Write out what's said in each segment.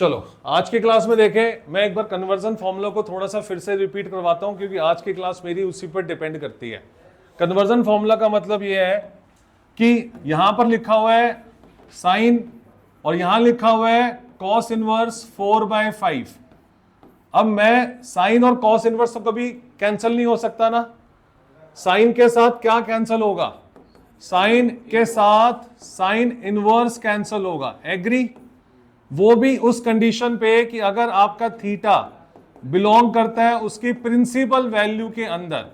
चलो आज की क्लास में देखें, मैं एक बार कन्वर्जन फॉर्मूला को थोड़ा सा फिर से रिपीट करवाता हूं क्योंकि आज की क्लास मेरी उसी पर डिपेंड करती है। कन्वर्जन फॉर्मूला का मतलब यह है कि यहां पर लिखा हुआ है साइन और यहां लिखा हुआ है कॉस इनवर्स 4/5। अब मैं साइन और कॉस इनवर्स तो कभी कैंसिल नहीं हो सकता ना। साइन के साथ क्या कैंसिल होगा? साइन के साथ साइन इनवर्स कैंसिल होगा। एग्री? वो भी उस कंडीशन पे कि अगर आपका थीटा बिलोंग करता है उसकी प्रिंसिपल वैल्यू के अंदर,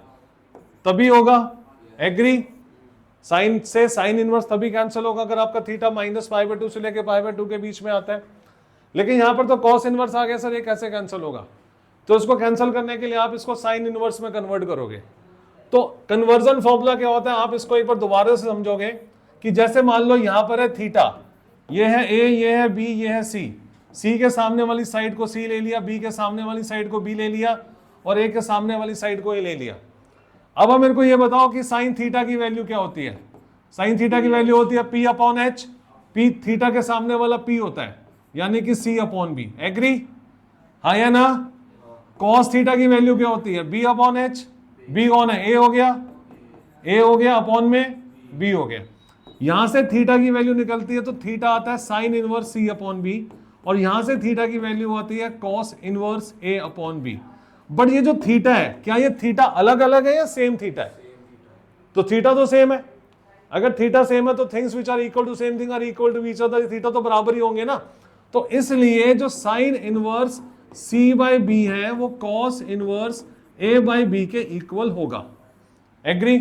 तभी होगा। एग्री? साइन से साइन इनवर्स तभी कैंसिल होगा अगर आपका थीटा -π/2 से लेके π/2 के बीच में आता है। लेकिन यहां पर तो कॉस इनवर्स आ गया सर, ये कैसे कैंसिल होगा? तो इसको कैंसिल करने के लिए आप इसको साइन इनवर्स में कन्वर्ट करोगे। तो कन्वर्जन फॉर्मूला क्या होता है, आप इसको एक बार दोबारा से समझोगे कि जैसे मान लो यहां पर है थीटा, ये है ए, ये है बी, ये है सी। सी के सामने वाली साइड को सी ले लिया, बी के सामने वाली साइड को बी ले लिया और ए के सामने वाली साइड को ए ले लिया। अब मेरे को ये बताओ कि साइन थीटा की वैल्यू क्या होती है? साइन थीटा की वैल्यू होती है P/H। P थीटा के सामने वाला P होता है, यानी कि C/B। एग्री? हाँ या ना? कॉस थीटा की वैल्यू क्या होती है? B/H। B कौन है? A हो गया, A हो गया, अपॉन में B हो गया। यहां से थीटा की वैल्यू निकलती है तो थीटा आता है साइन इनवर्स C/B और यहां से थीटा की वैल्यू आती है कॉस इनवर्स A/B। बट ये जो थीटा है, क्या ये थीटा अलग अलग है या सेम थीटा है? तो थीटा तो सेम है। अगर थीटा सेम है तो things which are equal to same thing are equal to each other. Theta तो बराबर ही होंगे ना। तो इसलिए जो साइन इनवर्स C/B है वो कॉस इनवर्स A/B के इक्वल होगा। एग्री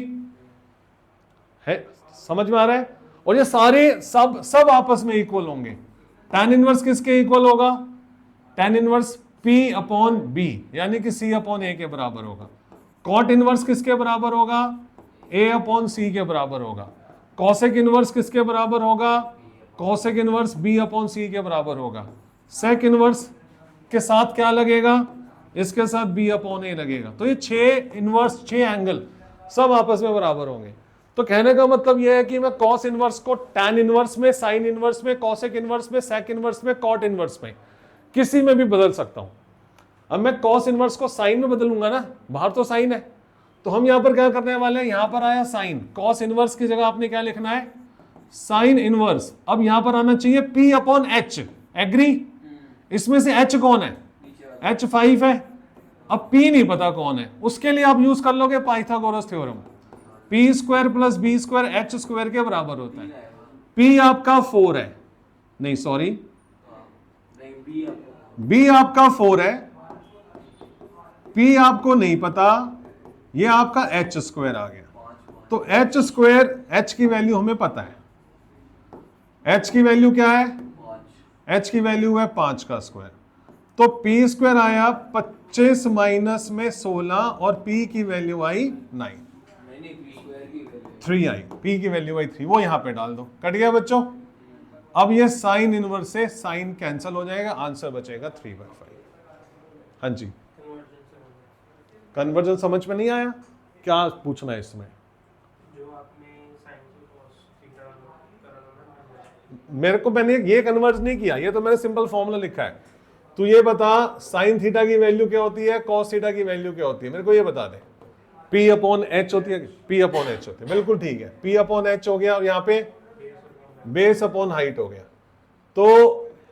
है? समझ में आ रहा है? और ये सारे सब आपस में इक्वल होंगे। tan इनवर्स किसके इक्वल होगा? tan इनवर्स P/B यानी कि C/A के बराबर होगा। कॉट इनवर्स किसके बराबर होगा? A/C के बराबर होगा। कॉसेक इनवर्स किसके बराबर होगा? कॉसेक इनवर्स B/C के बराबर होगा। सेक इनवर्स के साथ क्या लगेगा? इसके साथ B/A लगेगा। तो ये 6 इनवर्स, 6 एंगल सब आपस में बराबर होंगे। तो कहने का मतलब यह है कि मैं कॉस इनवर्स को टैन इनवर्स में, साइन इनवर्स में, कॉसेक इनवर्स में, सेक इनवर्स में, कॉट इनवर्स में, किसी में भी बदल सकता हूं। अब मैं कॉस इनवर्स को साइन में बदलूंगा ना, बाहर तो साइन है। तो हम यहां पर क्या करने वाले हैं? यहां पर आया साइन, कॉस इनवर्स की जगह आपने क्या लिखना है? Sine inverse. अब यहां पर आना चाहिए P/H। एग्री? इसमें से H कौन है? H 5 है। अब P नहीं पता कौन है, उसके लिए आप यूज कर लोगे Pythagoras theorem. P² + B² H² के बराबर होता है। P आपका 4 है, नहीं सॉरी, B आपका 4 है, P आपको नहीं पता, ये आपका H² आ गया। तो H², H की वैल्यू हमें पता है। H की वैल्यू क्या है? H की वैल्यू है 5 का स्क्वायर। तो P² आया 25 माइनस में 16 और P की वैल्यू आई 9, 3 आई। P की वैल्यू आई 3, वो यहां पे डाल दो। कट गया बच्चों? अब ये साइन इनवर्स से साइन कैंसिल हो जाएगा, आंसर बचेगा 3/5। हाँ जी, कन्वर्जन समझ में नहीं आया? क्या पूछना है इसमें? जो आपने साइन से कॉस थीटा करा मैंने ये कन्वर्ज नहीं किया, ये तो मैंने सिंपल फॉर्मूला लिखा है। तू ये बता साइन थीटा की वैल्यू क्या होती है, कॉस थीटा की वैल्यू क्या होती है, मेरे को ये बता दे। P/H होती है, P/H होती है, बिल्कुल ठीक है। P/H हो गया और यहाँ पे बेस अपॉन हाइट हो गया। तो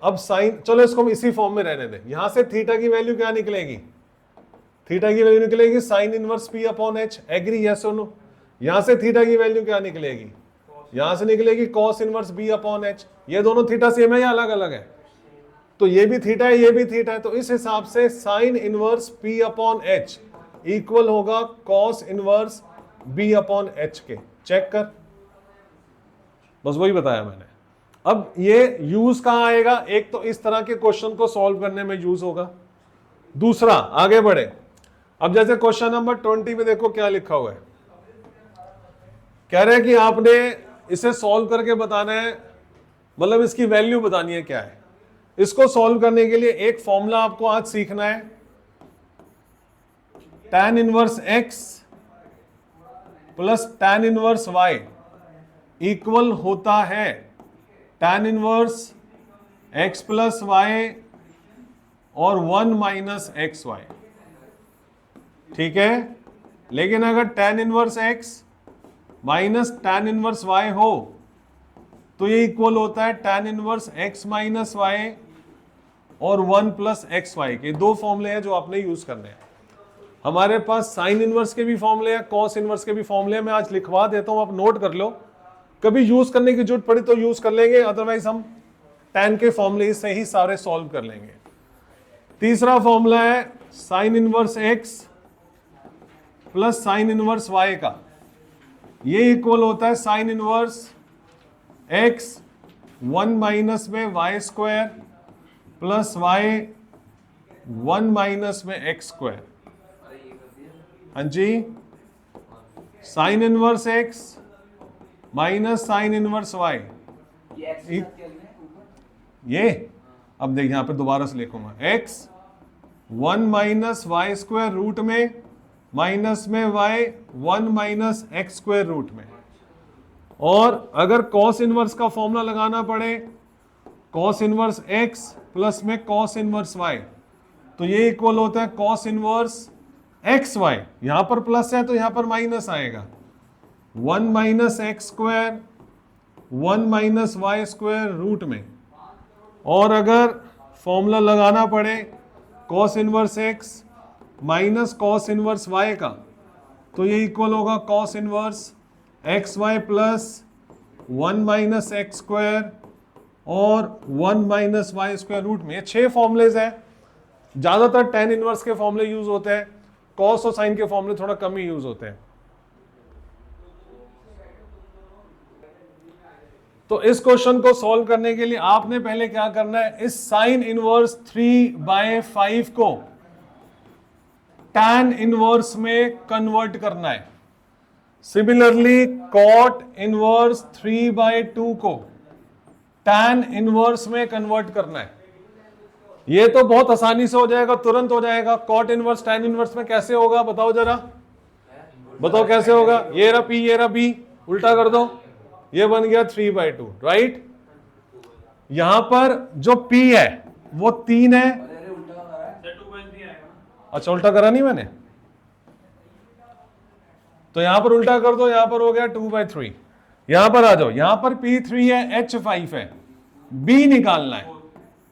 अब साइन, चलो इसको हम इसी फॉर्म में रहने दें। यहां से थीटा की वैल्यू क्या निकलेगी? थीटा की वैल्यू निकलेगी sine inverse P/H। Agree? Yes और नो? यहां से थीटा की वैल्यू क्या निकलेगी? यहां से निकलेगी कॉस इनवर्स B/H। ये दोनों थीटा सेम है या अलग अलग है? तो ये भी थीटा है, ये भी थीटा है। तो इस हिसाब से साइन इनवर्स P/H इक्वल होगा कॉस इनवर्स B/H के। चेक कर, बस वही बताया मैंने। अब ये यूज कहां आएगा? एक तो इस तरह के क्वेश्चन को सॉल्व करने में यूज होगा। दूसरा, आगे बढ़े। अब जैसे क्वेश्चन नंबर 20 में देखो क्या लिखा हुआ है। कह रहे हैं कि आपने इसे सॉल्व करके बताना है, मतलब इसकी वैल्यू बतानी है क्या है। इसको सॉल्व करने के लिए एक फॉर्मूला आपको आज सीखना है। tan inverse x plus tan inverse y equal होता है tan inverse x plus y और 1 माइनस एक्स वाई, ठीक है। लेकिन अगर tan inverse x minus tan inverse y हो तो ये इक्वल होता है tan inverse x minus y और 1 प्लस एक्स वाई के। दो फॉर्मूले हैं जो आपने यूज करने हैं। हमारे पास साइन इनवर्स के भी फॉर्मूले हैं, कॉस इनवर्स के भी फॉर्मूले हैं। मैं आज लिखवा देता हूं, आप नोट कर लो, कभी यूज करने की जरूरत पड़ी तो यूज कर लेंगे, अदरवाइज हम tan के फॉर्मूले से ही सारे सॉल्व कर लेंगे। तीसरा फॉर्मूला है sine inverse x plus sine inverse y का, ये इक्वल होता है साइन इनवर्स x 1 माइनस में y square plus y 1 minus में x स्क्वायर। हाँ जी, sine inverse x minus sine inverse y, ये अब देख यहां पे दोबारा से लिखूंगा x 1 minus y square root में माइनस में y 1 minus x square root में। और अगर कॉस इनवर्स का फॉर्मूला लगाना पड़े, कॉस इनवर्स x प्लस में कॉस इनवर्स y, तो ये इक्वल होता है कॉस इनवर्स एक्स वाई, यहां पर प्लस है तो यहां पर माइनस आएगा, 1 minus x square 1 minus y square root में। और अगर फॉर्मूला लगाना पड़े cos inverse x minus cos inverse y का, तो ये इक्वल होगा cos inverse x y plus 1 minus x square और 1 माइनस वाई स्क्वायर रूट में। ये 6 फॉर्मूलेज हैं। ज्यादातर tan इनवर्स के फॉर्मूले यूज होते हैं, कॉस और साइन के फॉर्मूले थोड़ा कम ही यूज होते हैं। तो इस क्वेश्चन को सॉल्व करने के लिए आपने पहले क्या करना है, इस साइन इनवर्स 3/5 को tan इनवर्स में कन्वर्ट करना है। सिमिलरली कॉट इनवर्स 3/2 को tan इनवर्स में कन्वर्ट करना है। ये तो बहुत आसानी से हो जाएगा, तुरंत हो जाएगा। कॉट इनवर्स tan इनवर्स में कैसे होगा बताओ जरा, बताओ कैसे होगा। ये रहा P, ये रहा B, उल्टा कर दो, ये बन गया 3/2, राइट। यहां पर जो P है वो 3 है, अच्छा उल्टा करा नहीं मैंने, तो यहां पर उल्टा कर दो, यहां पर हो गया 2/3। यहां पर आ जाओ, यहां पर P3 है, H5 है, B निकालना है।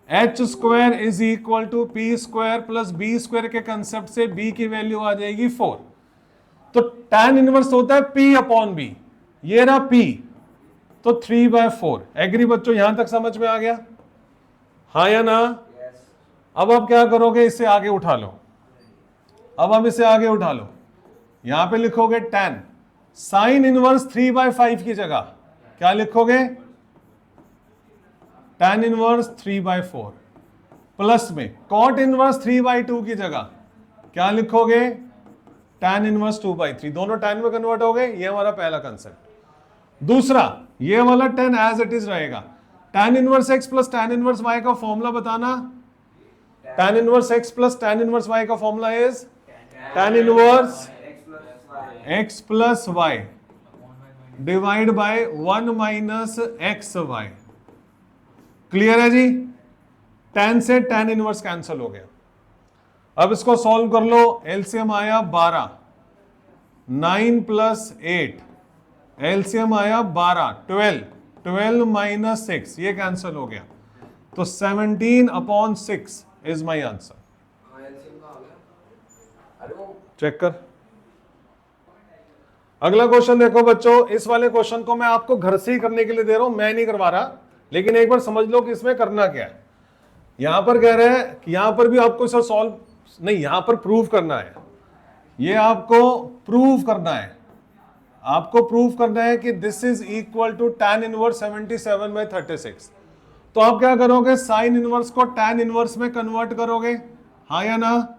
H square is equal to P square plus B square के कंसेप्ट से B की वैल्यू आ जाएगी 4। तो tan इनवर्स होता है P अपॉन B, ये रहा P, तो 3/4। एग्री बच्चों, यहां तक समझ में आ गया, हाँ या ना। अब आप क्या करोगे, इसे आगे उठा लो, अब हम इसे आगे उठा लो, यहां पे लिखोगे tan साइन इनवर्स 3/5 की जगह क्या लिखोगे, tan इनवर्स 3/4 प्लस में कॉट इनवर्स 3/2 की जगह क्या लिखोगे, tan इनवर्स 2/3। दोनों tan में कन्वर्ट हो गए, ये हमारा पहला कंसेप्ट। दूसरा, ये वाला tan एज इट इज रहेगा। tan inverse x plus tan inverse y का फॉर्मूला बताना। tan inverse x plus tan inverse y का formula is tan inverse x plus y divide by 1 minus x y. Clear है जी। tan से tan inverse cancel हो गया। अब इसको सॉल्व कर लो, एलसीएम आया 12, 9 प्लस 8, एलसीएम आया 12, 12, 12 माइनस 6, ये कैंसिल हो गया, तो 17/6 इज माई आंसर। चेक कर। अगला क्वेश्चन देखो बच्चों, इस वाले क्वेश्चन को मैं आपको घर से ही करने के लिए दे रहा हूं, मैं नहीं करवा रहा, लेकिन एक बार समझ लो कि इसमें करना क्या है। यहां पर कह रहे हैं कि यहां पर भी आपको इसे सॉल्व नहीं, यहां पर प्रूव करना है, ये आपको प्रूव करना है, आपको प्रूव करना है कि this is equal to tan inverse 77/36। तो आप क्या करोगे, साइन इनवर्स को tan इनवर्स में कन्वर्ट करोगे, हाँ या ना।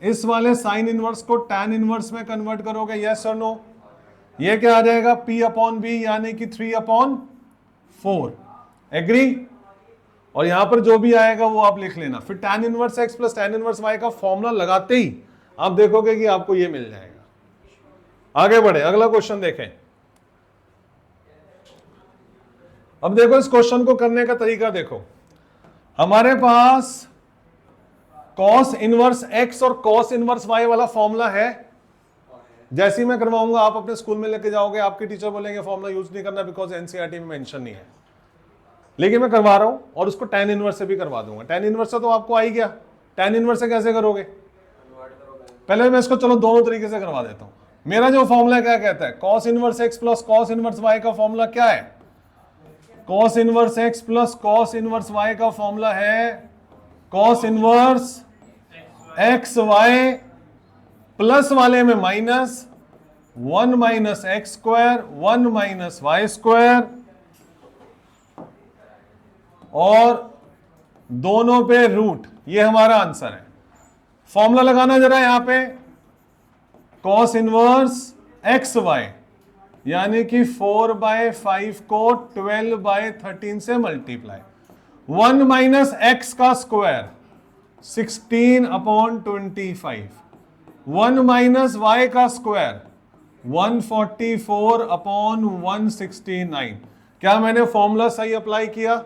इस वाले साइन इनवर्स को tan इनवर्स में कन्वर्ट करोगे, यस और नो। ये क्या आ जाएगा, P अपॉन बी यानी कि 3/4। एग्री। और यहां पर जो भी आएगा वो आप लिख लेना। फिर tan inverse x plus tan inverse y का फॉर्मूला लगाते ही आप देखोगे कि आपको ये मिल जाएगा। आगे बढ़े, अगला क्वेश्चन देखें। अब देखो इस क्वेश्चन को करने का तरीका देखो। हमारे पास कॉस इनवर्स एक्स और कॉस इनवर्स वाई वाला फॉर्मूला है? जैसे ही मैं करवाऊंगा आप अपने स्कूल में लेके जाओगे, आपके टीचर बोलेंगे फॉर्मूला यूज नहीं करना बिकॉज एनसीईआरटी में मेंशन नहीं है, लेकिन मैं करवा रहा हूं और उसको tan इनवर्स से भी करवा दूंगा। tan इनवर्स से तो आपको आ ही गया, tan इनवर्स से कैसे करोगे? पहले मैं इसको चलो दोनों तरीके से करवा देता हूं। मेरा जो फॉर्मूला क्या कहता है, cos inverse x plus cos inverse y का फॉर्मूला क्या है? cos inverse x plus cos inverse y का फॉर्मूला है cos inverse x y plus वाले में minus 1 minus x square 1 minus y square, और दोनों पे रूट। ये हमारा आंसर है। फॉर्मूला लगाना जरा यहां पे, cos इनवर्स एक्स वाई यानी कि 4/5 को 12/13 से मल्टीप्लाई, 1 माइनस एक्स का स्क्वायर 16/25, 1 माइनस वाई का स्क्वायर 144/169। क्या मैंने फॉर्मूला सही अप्लाई किया?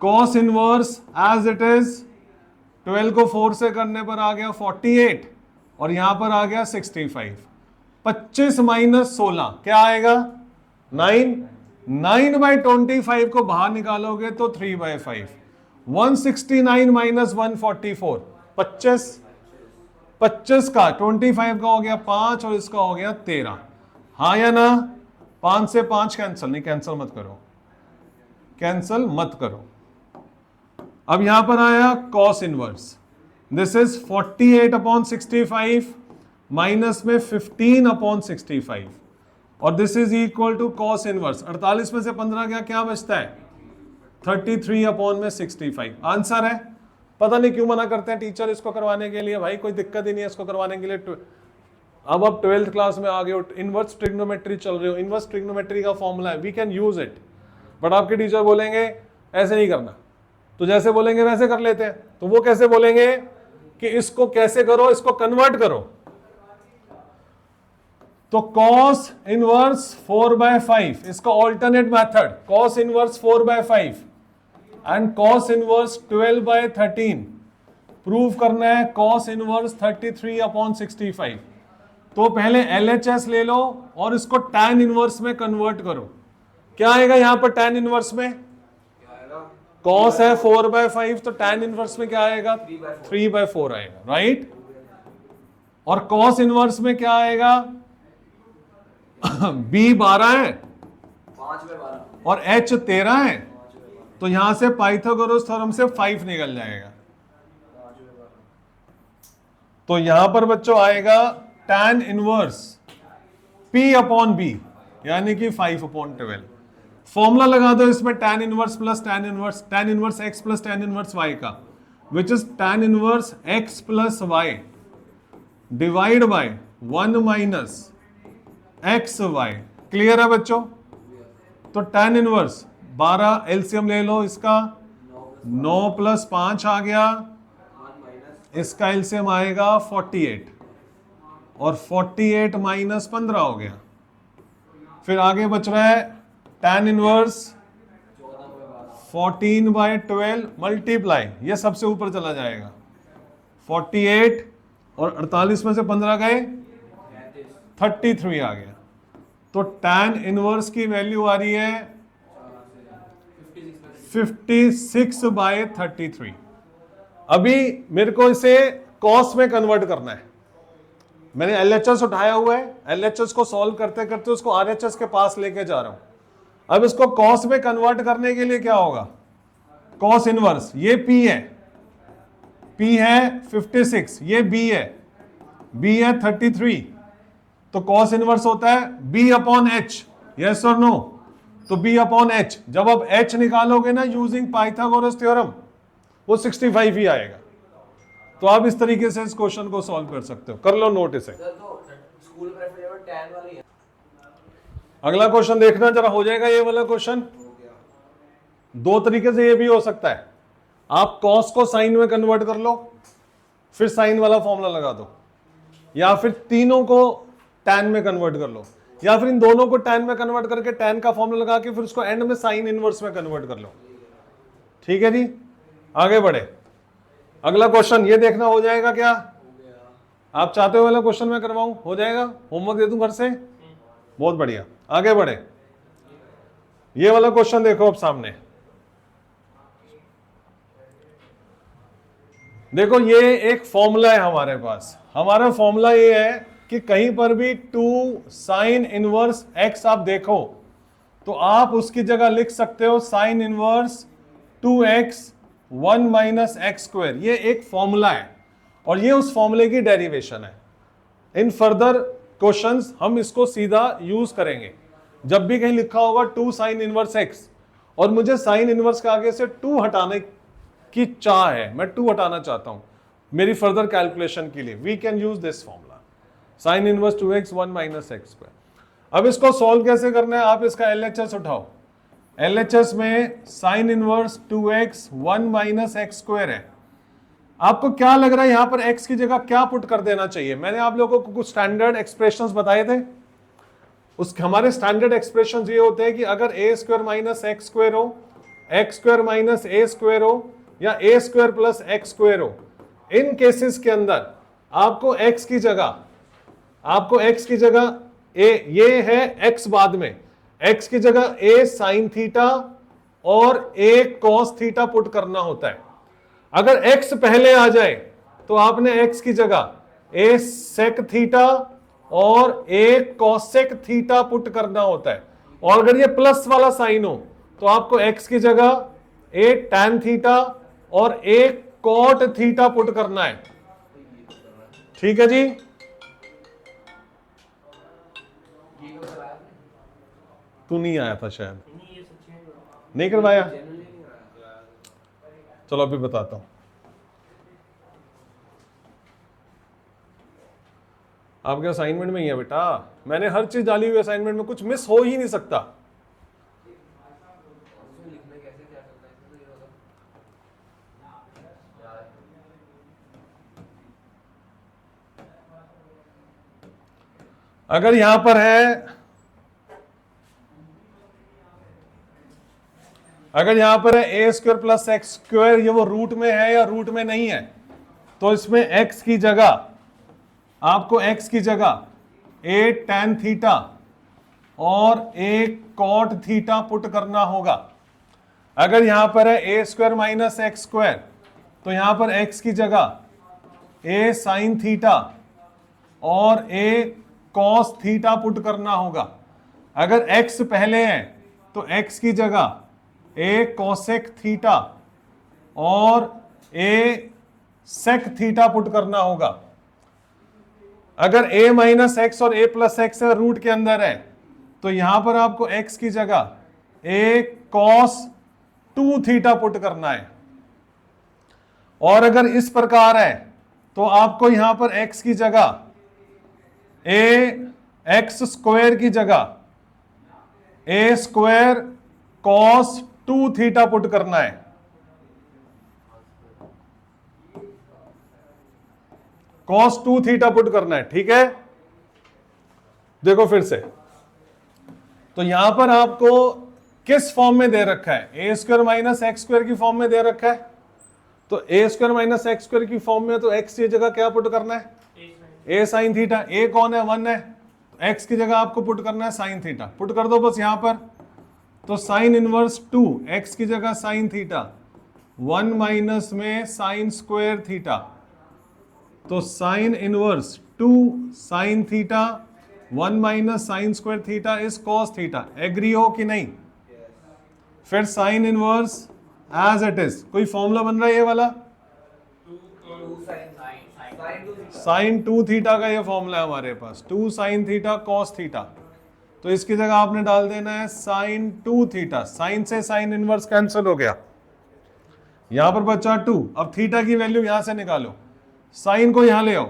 cos inverse as it is 12 को 4 से करने पर आ गया 48 और यहां पर आ गया 65। 25 माइनस 16 क्या आएगा? 9। 9/25 को बाहर निकालोगे तो 3/5। 169 माइनस 144 25। 25 का 25 का हो गया 5 और इसका हो गया 13। हाँ या ना? 5 से 5 कैंसिल, नहीं कैंसिल मत करो, कैंसिल मत करो। अब यहां पर आया cos inverse, this is 48/65 minus में 15/65 और this is equal to cos inverse. 48 में से 15 गया, क्या बचता है? 33/65। आंसर है। पता नहीं क्यों मना करते हैं टीचर इसको करवाने के लिए, भाई कोई दिक्कत ही नहीं है इसको करवाने के लिए। अब आप 12th क्लास में आ गए हो, इनवर्स ट्रिग्नोमेट्री चल रहे हो, इनवर्स ट्रिग्नोमेट्री का फॉर्मूला है, we can use it, but आपके टीचर बोलेंगे ऐसे नहीं करना, तो जैसे बोलेंगे वैसे कर लेते हैं। तो वो कैसे बोलेंगे कि इसको कैसे करो, इसको कन्वर्ट करो। तो cos इनवर्स 4/5 इसका alternate method, cos inverse 4/5 and cos inverse 12/13 prove करना है cos इनवर्स 33/65। तो पहले LHS ले लो और इसको tan इनवर्स में कन्वर्ट करो। क्या आएगा यहां पर tan इनवर्स में? cos है 4/5 तो tan इनवर्स में क्या आएगा? 3/4 आएगा, राइट। और cos इनवर्स में क्या आएगा? B 12 है 5/12 और H 13 है, तो यहां से पाइथागोरस थ्योरम से 5 निकल जाएगा। तो यहां पर बच्चों आएगा tan इनवर्स P/B यानी कि 5/12। फॉर्मूला लगा दो इसमें tan inverse plus tan inverse x plus tan inverse y का, which is tan inverse x plus y divide by 1 minus x y. Clear है बच्चों? तो tan इनवर्स 12 एलसीएम ले लो इसका, 9 प्लस 5 आ गया, इसका एलसीएम आएगा 48 और 48 माइनस 15 हो गया। फिर आगे बच रहा है tan इनवर्स 14/12 मल्टीप्लाई, ये सबसे ऊपर चला जाएगा 48 और 48 में से 15 गए 33 आ गया। तो tan इनवर्स की वैल्यू आ रही है 56/33। अभी मेरे को इसे cos में कन्वर्ट करना है। मैंने LHS उठाया हुआ है, LHS को सॉल्व करते करते उसको RHS के पास लेके जा रहा हूं। अब इसको cos में कन्वर्ट करने के लिए क्या होगा? cos इनवर्स, ये P है, P है 56, ये B है, B है 33, तो cos इनवर्स होता है B/H, यस और नो? तो B/H, जब आप H निकालोगे ना यूजिंग पाइथागोरस थ्योरम, वो 65 ही आएगा। तो आप इस तरीके से इस क्वेश्चन को सॉल्व कर सकते हो। कर लो नोट इसे। स्कूल प्रेफरेबल tan वाली है। अगला क्वेश्चन देखना जरा, हो जाएगा ये वाला क्वेश्चन। दो तरीके से ये भी हो सकता है, आप cos को साइन में कन्वर्ट कर लो, फिर साइन वाला फॉर्मूला लगा दो, या फिर तीनों को tan में कन्वर्ट कर लो, या फिर इन दोनों को tan में कन्वर्ट करके tan का फॉर्मूला लगा के फिर उसको एंड में साइन इनवर्स में कन्वर्ट कर लो। ठीक है जी, आगे बढ़े। अगला क्वेश्चन ये देखना हो जाएगा क्या? हो गया। आप चाहते हो वाला क्वेश्चन मैं करवाऊं? हो जाएगा? होमवर्क दे दूं घर से? बहुत बढ़िया, आगे बढ़े। ये वाला क्वेश्चन देखो अब सामने। देखो ये एक फॉर्मूला है हमारे पास। हमारा फॉर्मूला ये है कि कहीं पर भी 2 साइन इनवर्स x आप देखो तो आप उसकी जगह लिख सकते हो sign inverse 2x 1 minus x square. ये एक फॉर्मूला है और ये उस फॉर्मूले की डेरिवेशन है। इन फर्दर क्वेश्चंस हम इसको सीधा यूज करेंगे। जब भी कहीं लिखा होगा 2 साइन इनवर्स x और मुझे साइन इनवर्स के आगे से 2 हटाने की चाह है, मैं 2 हटाना चाहता हूं मेरी फर्दर कैलकुलेशन के लिए, we can use this formula sine inverse 2x 1 minus x square. अब इसको सॉल्व कैसे करना है? आप इसका LHS उठाओ। LHS में sign inverse 2x 1 minus x square है। आपको क्या लग रहा है यहां पर x की जगह क्या पुट कर देना चाहिए? मैंने आप लोगों को कुछ स्टैंडर्ड एक्सप्रेशंस बताए थे। उस हमारे स्टैंडर्ड एक्सप्रेशंस ये होते हैं कि अगर a square minus x square हो, x square minus a square हो या a square plus x square हो, इन केसेस के अंदर आपको x की जगह ये है x बाद में, x की जगह a साइन थीटा और a कॉस थीटा पुट करना होता है। अगर x पहले आ जाए तो आपने x की जगह a सेक थीटा और a कॉसेक थीटा पुट करना होता है। और अगर ये प्लस वाला साइन हो तो आपको x की जगह a टैन थीटा और a कॉट थीटा पुट करना है। ठीक है जी? ये क्यों कराया आपने? तू नहीं आया था शायद, नहीं ये सच्ची में नहीं करवाया? जेन्युइनली नहीं कराया। चलो अभी बताता हूं। आपके असाइनमेंट में ही है बेटा, मैंने हर चीज डाली हुई असाइनमेंट में, कुछ मिस हो ही नहीं सकता। उसमें लिखना कैसे क्या करना है इसमें तो ये होगा। अगर यहां पर है, अगर यहां पर है ए स्क्वायर प्लस एक्स स्क्वायर, ये वो रूट में है या रूट में नहीं है, तो इसमें x की जगह आपको x की जगह a टैन थीटा और a कॉट थीटा पुट करना होगा। अगर यहां पर है a square minus x square तो यहां पर x की जगह a साइन थीटा और a कॉस थीटा पुट करना होगा। अगर x पहले है तो x की जगह a कॉसेक थीटा और a सेक थीटा पुट करना होगा। अगर a माइनस एक्स और a प्लस एक्स रूट के अंदर है तो यहां पर आपको x की जगह a कॉस 2 थीटा पुट करना है। और अगर इस प्रकार है तो आपको यहां पर x की जगह a एक्स स्क्वायर की जगह a square cos 2 theta put करना है। कॉस 2 थीटा पुट करना है। ठीक है, देखो फिर से, तो यहां पर आपको किस फॉर्म में दे रखा है? ए स्क्वायर माइनस एक्स स्क्वायर की फॉर्म में दे रखा है। तो ए स्क्वायर माइनस एक्स स्क्वायर की फॉर्म में तो एक्स की जगह क्या पुट करना है? ए साइन थीटा। ए कौन है? 1 है। एक्स की जगह आपको पुट करना है साइन थीटा। पुट कर दो बस यहां पर। तो साइन इनवर्स 2, एक्स की जगह साइन थीटा, 1 माइनस में साइन स्क्वायर थीटा। तो sine inverse 2 sine theta 1 minus sine square theta is cos theta. Agree हो कि नहीं? फिर sine inverse as it is, कोई फॉर्मूला बन रहा है ये वाला? साइन 2 थीटा का ये फॉर्मूला है हमारे पास, 2 साइन थीटा कॉस थीटा। तो इसकी जगह आपने डाल देना है साइन 2 थीटा। साइन से साइन इनवर्स कैंसिल हो गया, यहां पर बचा 2। अब थीटा की वैल्यू यहां से निकालो, साइन को यहां ले आओ,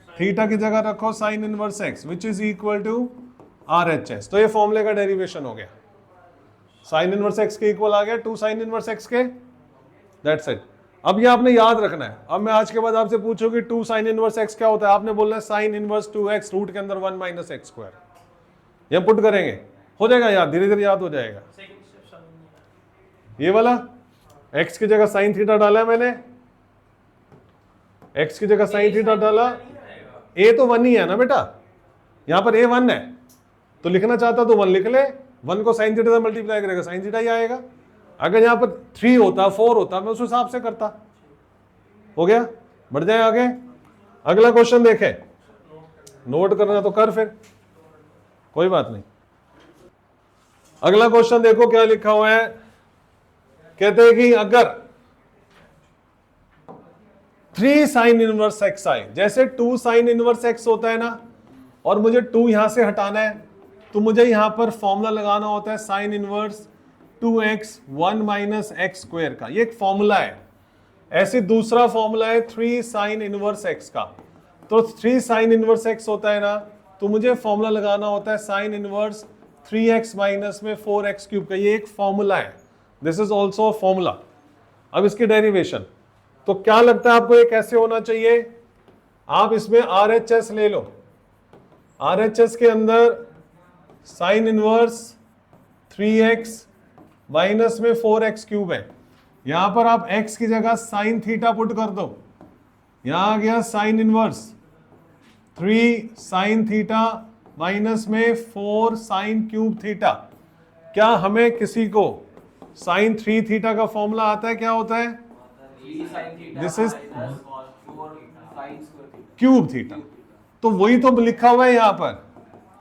थीटा की जगह रखो sine inverse x which is equal to RHS। तो ये फॉर्मूले का डेरिवेशन हो गया, साइन इनवर्स एक्स के इक्वल आ गया 2 साइन इनवर्स एक्स के। That's it. अब ये आपने याद रखना है। अब मैं आज के बाद आपसे पूछूं कि 2 साइन इनवर्स एक्स क्या होता है, आपने बोलना है साइन इनवर्स 2x रूट के अंदर 1 माइनस एक्स स्क्वायर। ये पुट करेंगे, हो जाएगा याद, धीरे धीरे याद हो जाएगा। ये वाला x की जगह साइन थीटा डाला है मैंने, x की जगह साइन थीटा डाला, a तो 1 ही है ना बेटा, यहां पर a 1 है, तो लिखना चाहता तो 1 लिख ले, 1 को साइन थीटा से मल्टीप्लाई करेगा साइन थीटा ही आएगा। अगर यहां पर 3 होता 4 होता मैं उस हिसाब से करता। हो गया, बढ़ जाए आगे। अगला क्वेश्चन देखे, नोट करना तो कर फिर, कोई बात नहीं। अगला क्वेश्चन देखो क्या लिखा हुआ है, कहते हैं कि अगर 3 साइन इनवर्स एक्स आए, जैसे 2 साइन इनवर्स एक्स होता है ना, और मुझे 2 यहां से हटाना है, तो मुझे यहां पर फॉर्मूला लगाना होता है sine inverse 2x 1 minus x square का, ये एक फॉर्मूला है। ऐसे दूसरा फॉर्मूला है 3 साइन इनवर्स एक्स का, तो 3 साइन इनवर्स एक्स होता है ना, तो मुझे फॉर्मूला लगाना होता है साइन इनवर्स 3x माइनस में 4x क्यूब का, ये एक फॉर्मूला है, this is also a formula. अब इसकी डेरिवेशन, तो क्या लगता है आपको ये कैसे होना चाहिए? आप इसमें RHS ले लो, RHS के अंदर साइन इनवर्स 3x माइनस में 4x क्यूब है, यहां पर आप x की जगह साइन थीटा पुट कर दो, यहां आ गया sine inverse 3 sine theta minus में 4 साइन क्यूब थीटा। क्या हमें किसी को साइन 3 थीटा का फॉर्मूला आता है? क्या होता है? दिस इज क्यूब थीटा, तो वही तो लिखा हुआ है यहां पर,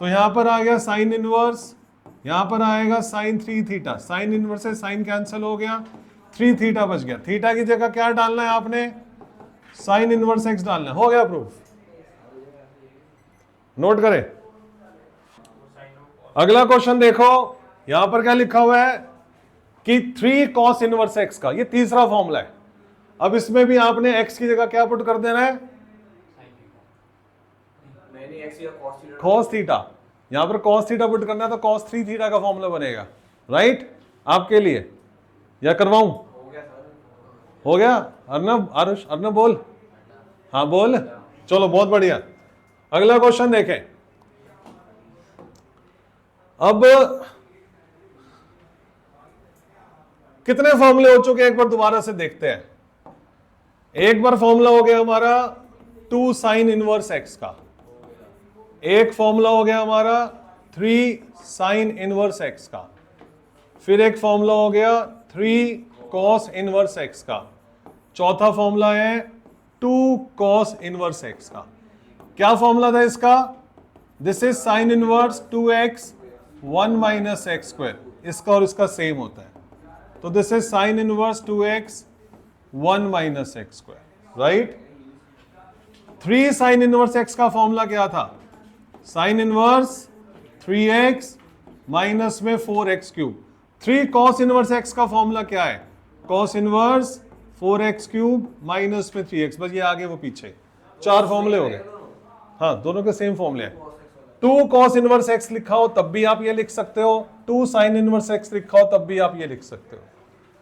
तो यहां पर आ गया साइन इनवर्स, यहां पर आएगा साइन 3 थीटा, साइन इनवर्स से साइन कैंसिल हो गया, 3 थीटा बच गया, थीटा की जगह क्या डालना है आपने? साइन इनवर्स एक्स डालना है। हो गया प्रूफ, नोट करें। अगला क्वेश्चन देखो, यहां पर क्या लिखा हुआ है कि 3 कॉस इनवर्स एक्स का, ये तीसरा फॉर्मूला है। अब इसमें भी आपने एक्स की जगह क्या पुट कर देना है? कॉस थीटा, यहां पर कॉस थीटा पुट करना है, तो कॉस 3 थीटा का फॉर्मूला बनेगा, राइट? आपके लिए, या करवाऊं? हो गया? अर्नब, आरुष, अर्नब बोल, हाँ बोल, चलो बहुत बढ़िया। अगला क्वेश्चन देखें। अब कितने फॉर्मूले हो चुके हैं, एक बार दोबारा से देखते हैं। एक बार फॉर्मूला हो गया हमारा 2 साइन इनवर्स एक्स का, एक फॉर्मूला हो गया हमारा 3 साइन इनवर्स एक्स का, फिर एक फॉर्मूला हो गया 3 कॉस इनवर्स एक्स का, चौथा फॉर्मूला है 2 कॉस इनवर्स एक्स का। क्या फॉर्मूला था इसका? This is sine inverse 2x 1 minus x square, इसका और इसका सेम होता है, तो this is sine inverse 2x 1 minus x square, right? 3 sign inverse x का फॉर्मूला क्या था? साइन इनवर्स 3x माइनस में 4x cube. 3 cos inverse x का फॉर्मूला क्या है? Cos inverse 4x cube minus में 3x, बस ये आगे वो पीछे, 4 फॉर्मूले हो गए। हाँ, दोनों के सेम फॉर्मूले हैं। 2 कॉस इनवर्स एक्स लिखा हो तब भी आप ये लिख सकते हो, 2 साइन इनवर्स एक्स लिखा हो तब भी आप ये लिख सकते हो,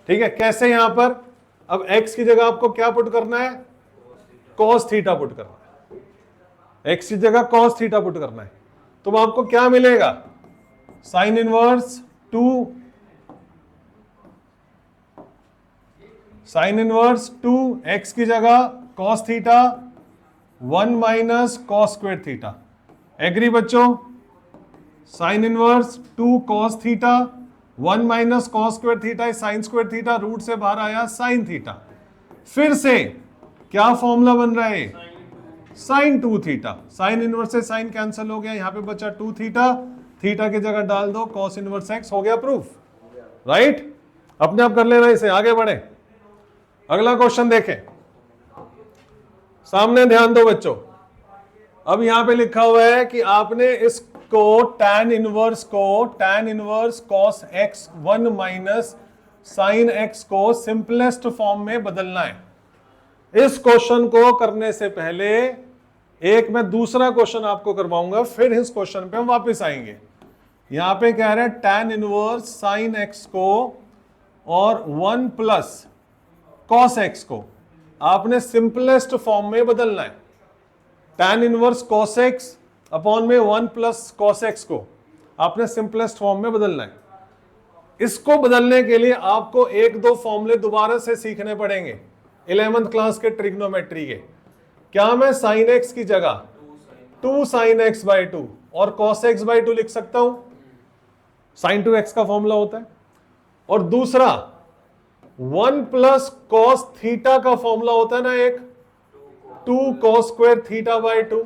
ठीक है? कैसे? यहां पर अब x की जगह आपको क्या पुट करना है? कॉस थीटा पुट करना है, x की जगह कॉस थीटा पुट करना है, तो आपको क्या मिलेगा? Sine inverse 2 sine inverse 2 x की जगह cos theta 1 minus cos square theta. Agree बच्चों? Sine inverse 2 cos theta 1 minus cos square theta, sine square theta, root से बाहर आया साइन थीटा। फिर से क्या फॉर्मूला बन रहा है? साइन 2 थीटा, साइन इनवर्स से साइन कैंसिल हो गया, यहां पे बचा 2 थीटा, थीटा की जगह डाल दो कॉस इनवर्स एक्स, हो गया प्रूफ, राइट? अपने आप कर लेना इसे, आगे बढ़े। अगला क्वेश्चन देखें, सामने ध्यान दो बच्चों। अब यहां पे लिखा हुआ है कि आपने इसको tan inverse cos x 1 minus sine x को सिंपलेस्ट फॉर्म में बदलना है। इस क्वेश्चन को करने से पहले एक मैं दूसरा क्वेश्चन आपको करवाऊंगा, फिर इस क्वेश्चन पे हम वापस आएंगे। यहां पे कह रहे हैं tan इनवर्स साइन x को और 1 प्लस cos x को आपने सिंपलेस्ट फॉर्म में बदलना है। tan inverse cos x upon में 1 प्लस cos x को आपने सिंपलेस्ट फॉर्म में बदलना है। इसको बदलने के लिए आपको 1-2 फॉर्मूले दोबारा से सीखने पड़ेंगे 11th क्लास के ट्रिग्नोमेट्री के। क्या मैं साइन एक्स की जगह 2 साइन एक्स बाई 2 और कॉस एक्स बाई 2 लिख सकता हूं? साइन 2x का फॉर्मूला होता है। और दूसरा 1 प्लस कॉस थीटा का फॉर्मूला होता है ना, एक 2 कॉस स्क्वायर थीटा बाई 2।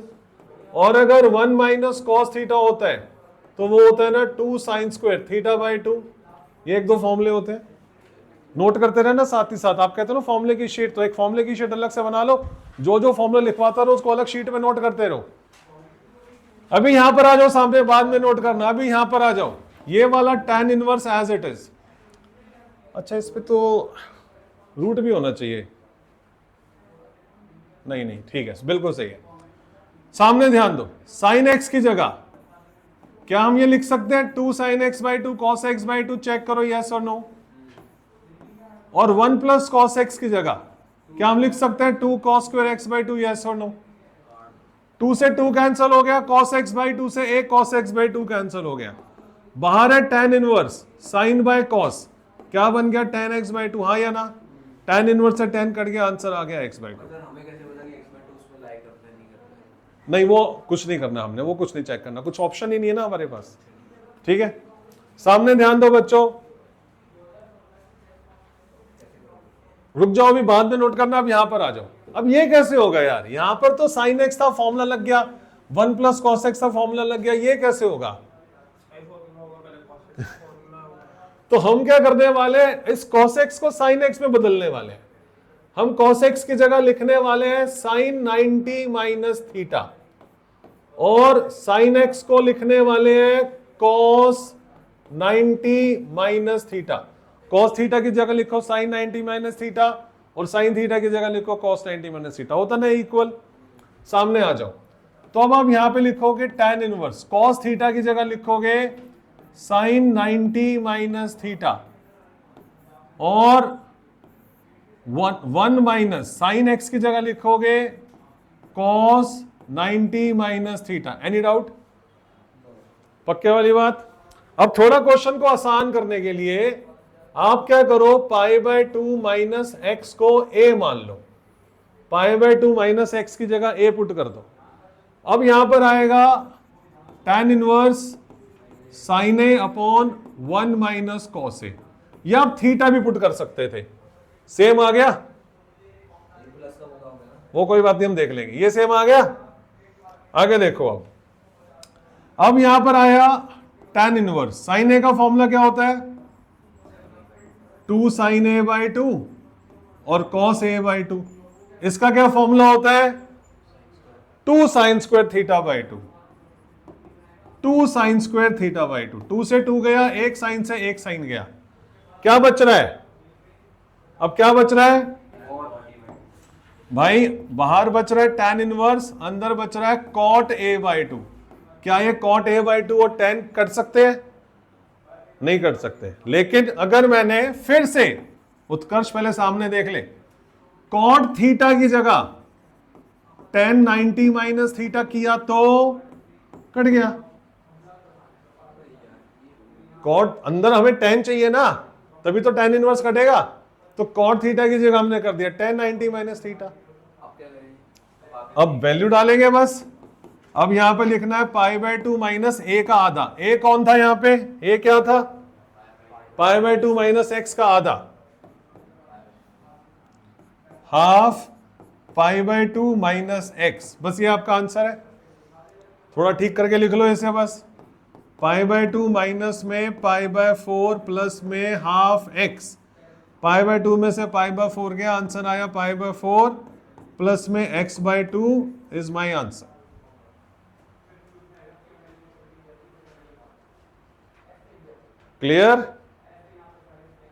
और अगर 1 माइनस कॉस थीटा होता है तो वो होता है ना 2 साइन स्क्वायर थीटा बाई 2। ये एक दो फॉर्मूले होते हैं, नोट करते रहना साथ ही साथ। आप कहते हो ना फॉर्मूले की शीट, तो एक फॉर्मूले की शीट अलग से बना लो, जो जो फॉर्मूला लिखवाता रहो उसको अलग शीट में नोट करते रहो। अभी यहां पर आ जाओ सामने, बाद में नोट करना, अभी यहां पर आ जाओ। ये वाला tan inverse as it is. अच्छा, इस पे तो रूट भी होना चाहिए। नहीं नहीं, ठीक है, बिल्कुल सही है। सामने ध्यान दो, साइन एक्स की जगह क्या हम ये लिख सकते हैं 2 sine x by 2 cos x by 2? Check करो यस और नो। और 1 प्लस कॉस एक्स की जगह क्या हम लिख सकते हैं 2 cos square x by 2? Yes और नो। 2 से 2 कैंसिल हो गया, कॉस एक्स बाई 2 से 1 कॉस एक्स बाई 2 कैंसिल हो गया। बाहर है tan inverse sine by cos, क्या बन गया tan एक्स बाई 2? हाँ या ना? tan इनवर्स से tan कट गया, आंसर आ गया x बाई 2। हमें कैसे पता कि x/2 उसमें लाई करते हैं नहीं करते? नहीं, वो कुछ नहीं करना हमने, वो कुछ नहीं चेक करना, कुछ ऑप्शन ही नहीं है ना हमारे पास। ठीक है, सामने ध्यान दो बच्चों, रुक जाओ, अभी बाद में नोट करना, अब यहां पर आ जाओ। अब ये कैसे होगा यार, यहां पर तो साइन एक्स था फॉर्मूला लग गया, 1 प्लस कॉस एक्स का फॉर्मूला लग गया, ये कैसे होगा? तो हम क्या करने वाले, इस cos x को sin x में बदलने वाले हैं। हम cos x की जगह लिखने वाले हैं sin 90 माइनस थीटा, और sin x को लिखने वाले हैं cos 90 minus theta. cos theta की जगह लिखो sin 90 माइनस थीटा, और sin थीटा की जगह लिखो cos 90 माइनस थीटा। होता ना इक्वल? सामने आ जाओ, तो अब आप यहां पे लिखोगे tan इनवर्स, cos थीटा की जगह लिखोगे साइन 90 माइनस थीटा, और 1 माइनस साइन एक्स की जगह लिखोगे cos 90 minus theta. Any doubt? पक्के वाली बात? अब थोड़ा क्वेश्चन को आसान करने के लिए आप क्या करो, पाई बाय 2 माइनस एक्स को a मान लो, पाई बाय 2 माइनस एक्स की जगह a पुट कर दो। अब यहां पर आएगा tan inverse sine A upon 1 minus cos A, या आप थीटा भी पुट कर सकते थे। सेम आ गया? प्लस का होगा ना? वो कोई बात नहीं, हम देख लेंगे। ये सेम आ गया? आगे देखो, अब यहां पर आया tan इनवर्स, साइन ए का फॉर्मूला क्या होता है 2 साइन ए बाई 2 और कॉस ए बाई 2। इसका क्या फॉर्मूला होता है 2 sine square theta by 2, 2 sine square theta by 2। 2 से 2 गया, एक साइन से एक साइन गया, क्या बच रहा है? अब क्या बच रहा है भाई? बाहर बच रहा है tan इनवर्स, अंदर बच रहा है cot a बाई 2। क्या ये cot a बाई 2 और tan कट सकते हैं? नहीं कट सकते। लेकिन अगर मैंने फिर से, उत्कर्ष पहले सामने देख ले, cot थीटा की जगह tan 90 माइनस थीटा किया तो कट गया। कॉट, अंदर हमें tan चाहिए ना, तभी तो tan इनवर्स कटेगा, तो cot थीटा की जगह हमने कर दिया tan 90 माइनस थीटा। अब क्या करें? अब वैल्यू डालेंगे बस। अब यहां पे लिखना है पाई बाय 2 माइनस ए का आधा। ए कौन था यहां पे? ए क्या था? पाई बाय 2 माइनस एक्स का आधा, half pi by 2 minus x. बस ये आपका आंसर है। थोड़ा ठीक करके लिख लो इसे बस। पाई बाय 2 माइनस में पाई बाय 4 प्लस में हाफ एक्स, पाई बाय 2 में से पाई बाय 4 गया, आंसर आया पाई बाय 4 प्लस में x by 2 is my answer. Clear?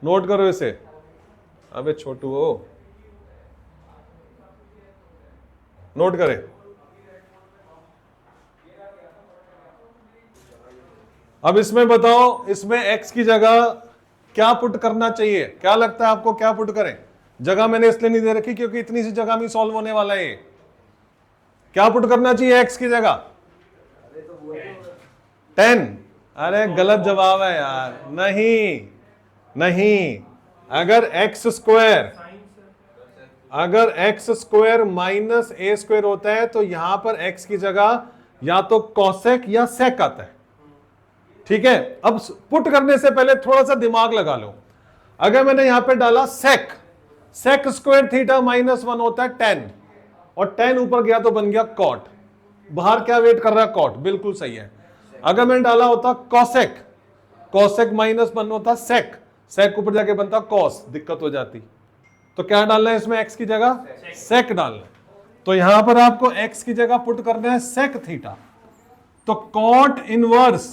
Note करो इसे। अबे छोटू हो, नोट करें। अब इसमें बताओ, इसमें x की जगह क्या पुट करना चाहिए? क्या लगता है आपको, क्या पुट करें? जगह मैंने इसलिए नहीं दे रखी क्योंकि इतनी सी जगह में सॉल्व होने वाला है। क्या पुट करना चाहिए x की जगह? 10। अरे गलत जवाब है यार, नहीं नहीं। अगर x स्क्वायर, अगर एक्स स्क्वायर माइनस ए स्क्वायर होता है तो यहां पर एक्स की जगह या तो कॉसेक या सेक आता है। ठीक है, अब पुट करने से पहले थोड़ा सा दिमाग लगा लो। अगर मैंने यहां पे डाला सेक, सेक स्क्वायर थीटा माइनस 1 होता है 10, और 10 ऊपर गया तो बन गया कॉट। बाहर क्या वेट कर रहा है? कॉट, बिल्कुल सही है। अगर मैंने डाला होता कॉसेक, कॉसेक माइनस 1 होता सेक, सेक ऊपर जाके बनता कॉस, दिक्कत हो जाती। तो क्या डालना है इसमें? एक्स की जगह सेक डालना है। तो यहां पर आपको एक्स की जगह पुट करना है सेक थीटा। तो cot inverse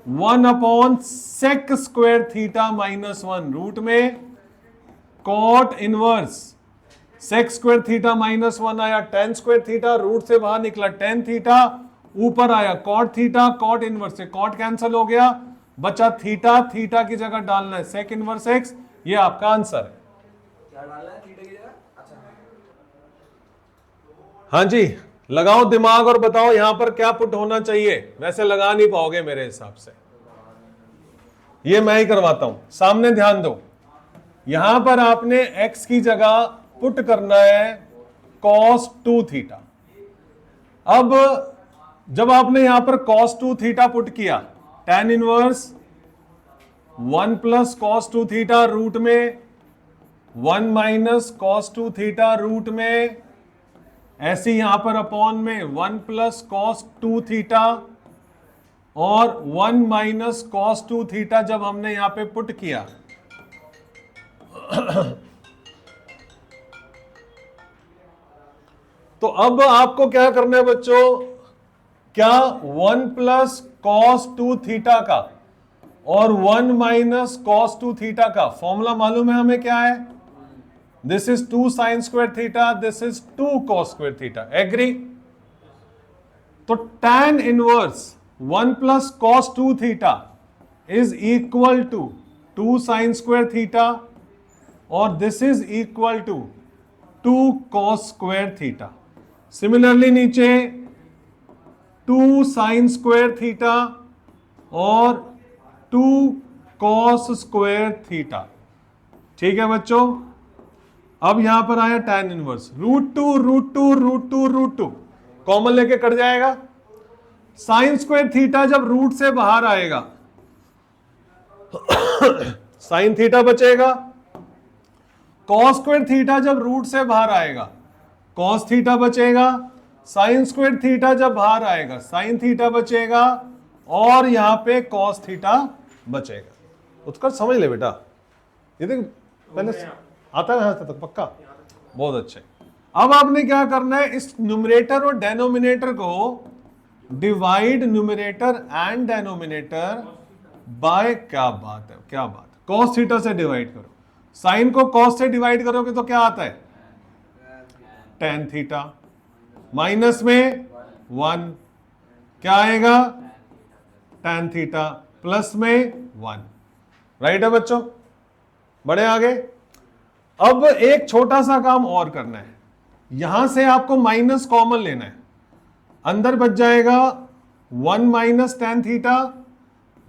1 upon sec square theta minus 1 root में cot inverse sec square theta minus 1 आया, टेन स्क्वायर थीटा रूट से बाहर निकला टेन थीटा, ऊपर आया कॉट थीटा, कॉट इनवर्स से कॉट कैंसिल हो गया, बचा थीटा, थीटा की जगह डालना है सेक इनवर्स एक्स। ये आपका आंसर है। क्या डालना है थीटा की जगह? अच्छा, हाँ जी, लगाओ दिमाग और बताओ यहां पर क्या पुट होना चाहिए। वैसे लगा नहीं पाओगे मेरे हिसाब से, ये मैं ही करवाता हूं। सामने ध्यान दो, यहां पर आपने x की जगह पुट करना है cos 2 थीटा। अब जब आपने यहां पर cos 2 थीटा पुट किया, tan inverse 1 plus cos 2 theta root में 1 माइनस cos 2 थीटा रूट में, ऐसे यहां पर अपॉन में 1 प्लस cos 2 थीटा और 1 माइनस cos 2 थीटा जब हमने यहां पे पुट किया तो अब आपको क्या करना है बच्चों? क्या 1 प्लस cos 2 थीटा का और 1 माइनस cos 2 थीटा का फॉर्मूला मालूम है हमें क्या है? This is 2 sine square theta, this is 2 cos square theta. Agree? तो tan inverse 1 plus cos 2 theta is equal to 2 sine square theta और this is equal to 2 cos square theta. Similarly नीचे 2 sine square theta और 2 cos square theta. ठीक है बच्चों, अब यहां पर आया tan inverse root two common लेके कट जाएगा। साइन स्क्वायर थीटा जब रूट से बाहर आएगा साइन थीटा बचेगा, cos स्क्वायर थीटा जब रूट से बाहर आएगा cos थीटा बचेगा, साइन स्क्वायर थीटा जब बाहर आएगा साइन थीटा बचेगा और यहां पे cos थीटा बचेगा। उत्कर्ष समझ ले बेटा, ये देख पहले आता है यहां तक पक्का, बहुत अच्छे। अब आपने क्या करना है, इस न्यूमरेटर और डेनोमिनेटर को divide numerator and denominator by, क्या बात है, क्या बात है, cos थीटा से डिवाइड करो। साइन को cos से डिवाइड करोगे तो क्या आता है? tan theta. माइनस में 1 क्या आएगा? tan theta. प्लस में 1। राइट है बच्चों, बड़े आगे। अब एक छोटा सा काम और करना है, यहां से आपको माइनस कॉमन लेना है, अंदर बच जाएगा 1 माइनस tan थीटा,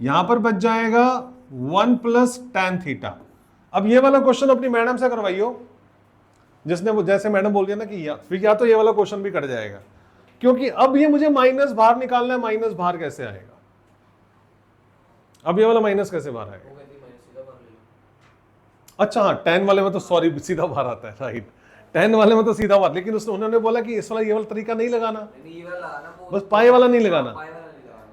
यहां पर बच जाएगा 1 प्लस tan थीटा। अब ये वाला क्वेश्चन अपनी मैडम से करवाइयो, जिसने वो जैसे मैडम बोल दिया ना कि फिर या तो ये वाला क्वेश्चन भी कट जाएगा, क्योंकि अब ये मुझे माइनस बाहर निकालना है। माइनस बाहर कैसे आएगा? अब ये वाला माइनस कैसे बाहर आएगा? अच्छा हाँ, tan वाले में तो सॉरी सीधा बाहर आता है, राइट, tan वाले में तो सीधा बाहर, लेकिन उन्होंने बोला कि इस वाला ये वाला तरीका नहीं लगाना, बस पाई वाला नहीं लगाना,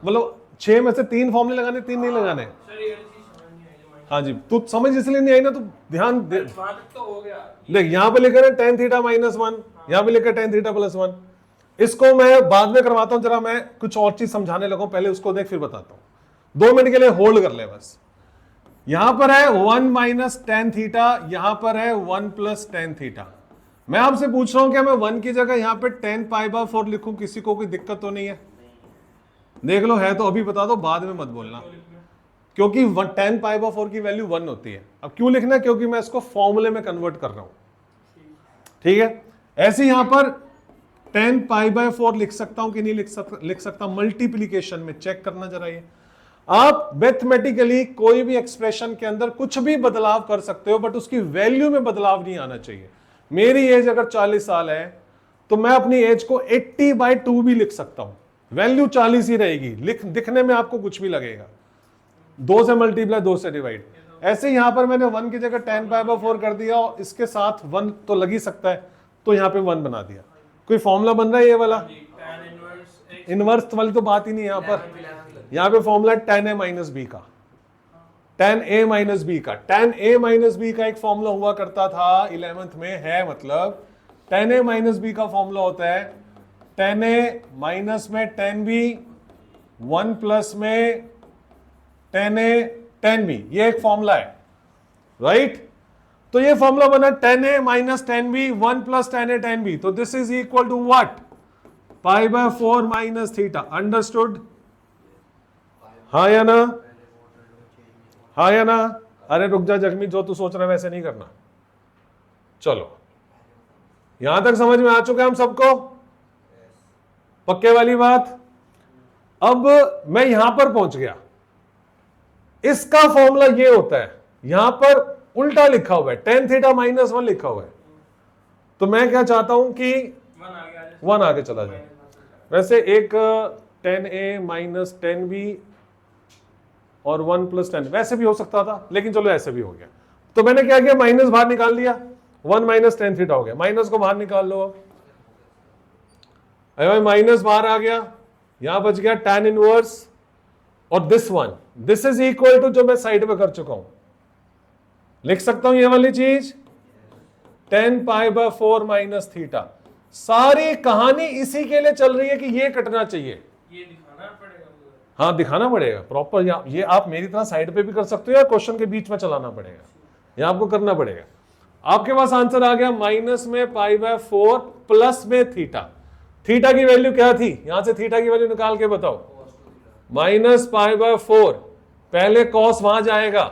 मतलब 6 में से 3 फॉर्मूले लगाने, 3 नहीं लगाने। हाँ जी, तू समझ इसलिए नहीं आई ना, तो ध्यान दे। तो हो गया, देख यहाँ पे लिखा है tan थीटा माइनस 1, यहाँ पे लिखा है tan थीटा प्लस 1। इसको मैं बाद में करवाता हूँ, जरा मैं कुछ और चीज समझाने लगा, पहले उसको देख फिर बताता हूँ। 2 मिनट के लिए होल्ड कर ले बस। यहां पर है 1 माइनस tan थीटा, यहां पर है 1 प्लस tan थीटा। मैं आपसे पूछ रहा हूं क्या मैं 1 की जगह यहां पे tan π/4 लिखूं? किसी को कोई दिक्कत तो नहीं है? देख लो, है तो अभी बता दो, बाद में मत बोलना, क्योंकि tan π/4 की वैल्यू 1 होती है। अब क्यों लिखना है? क्योंकि मैं इसको फॉर्मूले में कन्वर्ट कर रहा हूं। ठीक है, ऐसे यहां पर tan π/4 लिख सकता हूं कि नहीं लिख सकता? मल्टीप्लीकेशन में चेक करना जरा। ये आप मैथमेटिकली कोई भी एक्सप्रेशन के अंदर कुछ भी बदलाव कर सकते हो, बट उसकी वैल्यू में बदलाव नहीं आना चाहिए। मेरी एज अगर 40 साल है तो मैं अपनी एज को 80/2 भी लिख सकता हूं, वैल्यू 40 ही रहेगी, दिखने में आपको कुछ भी लगेगा। 2 से मल्टीप्लाई, 2 से डिवाइड। ऐसे यहां पर मैंने 1 की जगह 10π/4 कर दिया और इसके साथ 1 तो लग ही सकता है, तो यहां पे 1 बना दिया। कोई फॉर्मूला बन रहा है ये वाला? tan इनवर्स x इनवर्स वाली तो बात ही नहीं है यहां पर। यहां पे formula tan a minus B का, tan a माइनस बी का, tan a माइनस बी का एक फॉर्मूला हुआ करता था 11th में, है मतलब tan a माइनस बी का फॉर्मूला होता है tan a माइनस में tan b 1 प्लस में tan a tan b, ये एक फॉर्मूला है, राइट? तो ये फॉर्मूला बना tan a minus tan b 1 plus tan a tan b, तो this is equal to what? π/4 minus theta. Understood? हाँ या ना? हाँ या ना? अरे रुक जा जख्मी, जो तू सोच रहा है वैसे नहीं करना। चलो, यहां तक समझ में आ चुके हम सबको? पक्के वाली बात। अब मैं यहां पर पहुंच गया, इसका फॉर्मूला ये होता है, यहां पर उल्टा लिखा हुआ है, tan थीटा माइनस 1 लिखा हुआ है। तो मैं क्या चाहता हूं कि 1 आगे चला जाए। वैसे एक tan a minus tan b और 1 प्लस 10 वैसे भी हो सकता था, लेकिन चलो ऐसे भी हो गया। तो मैंने क्या किया, माइनस बाहर निकाल लिया, 1 माइनस tan थीटा हो गया। माइनस को बाहर निकाल लो। अब माइनस बाहर आ गया, यहां बच गया tan इनवर्स और this one, this is equal to जो मैं साइड पे कर चुका हूं, लिख सकता हूं ये वाली चीज tan π/4 माइनस थीटा। सारी कहानी इसी के लिए चल रही है कि ये कटना चाहिए। ये दिखाना पड़ेगा। हाँ दिखाना पड़ेगा प्रॉपर। ये आप मेरी तरह साइड पे भी कर सकते हो या क्वेश्चन के बीच में चलाना पड़ेगा, ये आपको करना पड़ेगा। आपके पास आंसर आ गया माइनस में π/4 प्लस में थीटा। थीटा की वैल्यू क्या थी, यहां से थीटा की वैल्यू निकाल के बताओ। माइनस π/4, पहले कॉस वहां जाएगा,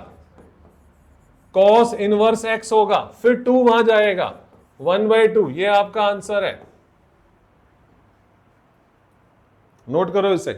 कॉस इनवर्स x होगा, फिर 2 वहां जाएगा, 1/2। ये आपका आंसर है, नोट करो इसे।